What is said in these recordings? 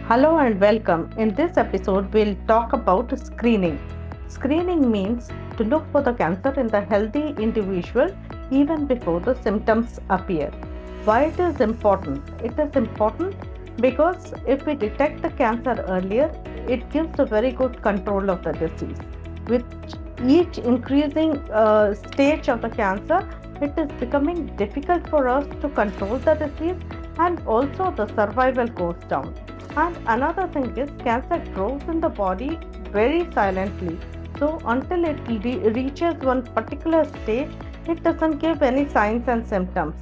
Hello and welcome. In this episode, we'll talk about screening. Screening means to look for the cancer in the healthy individual even before the symptoms appear. Why it is important? It is important because if we detect the cancer earlier, it gives a very good control of the disease. With each increasing stage of the cancer, it is becoming difficult for us to control the disease, and also the survival goes down. And another thing is, cancer grows in the body very silently. So until it reaches one particular stage, it doesn't give any signs and symptoms.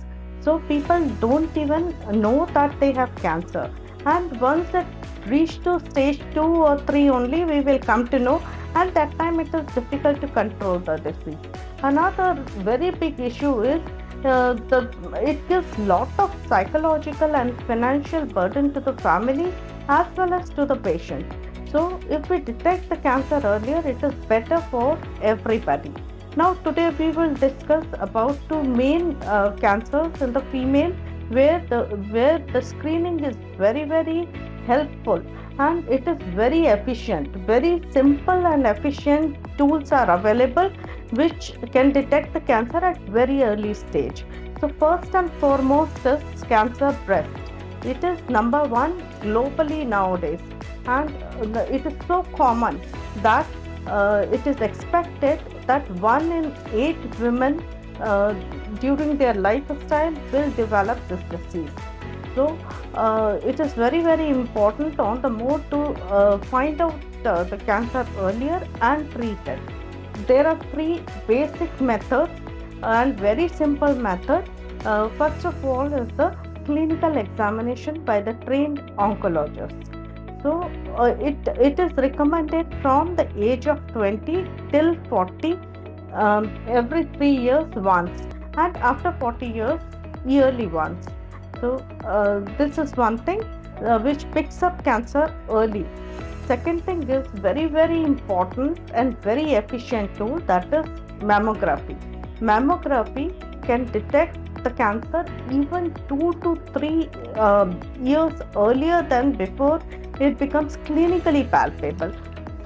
So people don't even know that they have cancer. And once it reach to stage 2 or 3 only, we will come to know, and that time it is difficult to control the disease. Another very big issue is it gives lot of psychological and financial burden to the family as well as to the patient. So if we detect the cancer earlier, it is better for everybody. Now today we will discuss about two main cancers in the female, where the screening is very helpful, and it is very efficient. Very simple and efficient tools are available which can detect the cancer at very early stage. So first and foremost is cancer breast. It is number one globally nowadays, and it is so common that it is expected that 1 in 8 women during their lifestyle will develop this disease. So it is very important on the more to find out the cancer earlier and treat it. There are three basic methods and very simple method. First of all is the clinical examination by the trained oncologist. So it is recommended from the age of 20 till 40, every 3 years once, and after 40 years yearly once. So this is one thing which picks up cancer early. Second thing is very important and very efficient tool, that is mammography. Mammography can detect the cancer even 2 to 3 years earlier than before it becomes clinically palpable.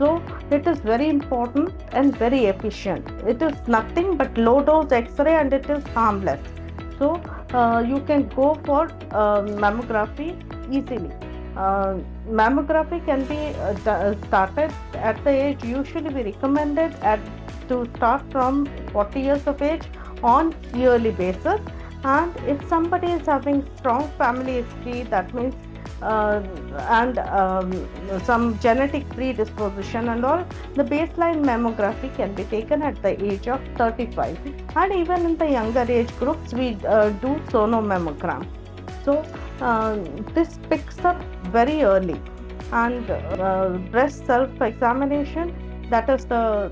So it is very important and very efficient. It is nothing but low dose X-ray and it is harmless. So you can go for mammography easily. Mammography can be started at the age, usually we recommended to start from 40 years of age on yearly basis. And if somebody is having strong family history, that means and some genetic predisposition and all, the baseline mammography can be taken at the age of 35. And even in the younger age groups, we do sonomammogram. So this picks up very early. And breast self examination, that is the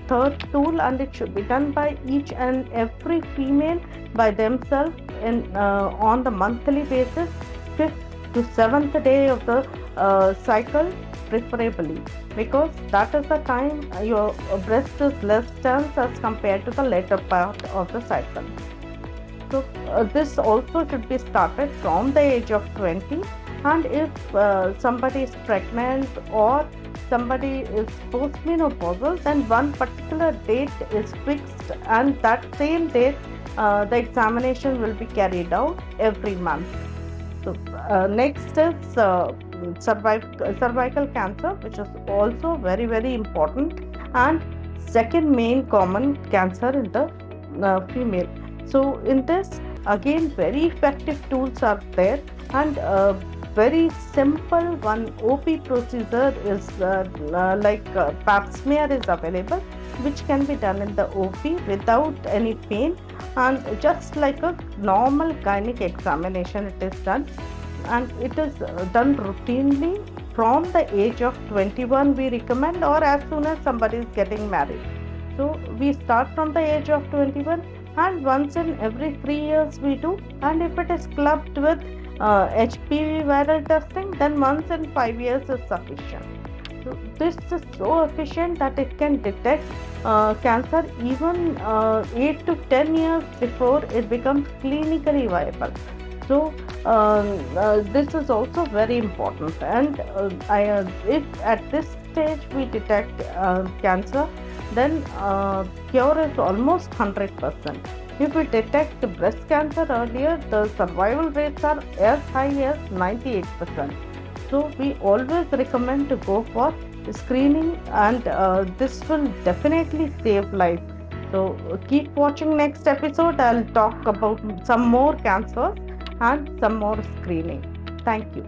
third tool, and it should be done by each and every female by themselves on the monthly basis, 5th to 7th day of the cycle preferably, because that is the time your breast is less tense as compared to the later part of the cycle. So this also should be started from the age of 20. And if somebody is pregnant or somebody is postmenopausal, then one particular date is fixed, and that same date the examination will be carried out every month. So next is cervical cancer, which is also very important, and second main common cancer in the female. So in this, again, very effective tools are there, and very simple one OP procedure is like pap smear is available, which can be done in the OP without any pain, and just like a normal gynec examination it is done. And it is done routinely from the age of 21, we recommend, or as soon as somebody is getting married. So we start from the age of 21, and once in every 3 years we do. And if it is clubbed with HPV viral testing, then once in 5 years is sufficient. So this is so efficient that it can detect cancer even 8 to 10 years before it becomes clinically viable. So this is also very important. And if at this stage we detect cancer, then cure is almost 100%. If we detect breast cancer earlier, the survival rates are as high as 98%. So we always recommend to go for screening, and this will definitely save life. So keep watching next episode. I'll talk about some more cancers and some more screening. Thank you.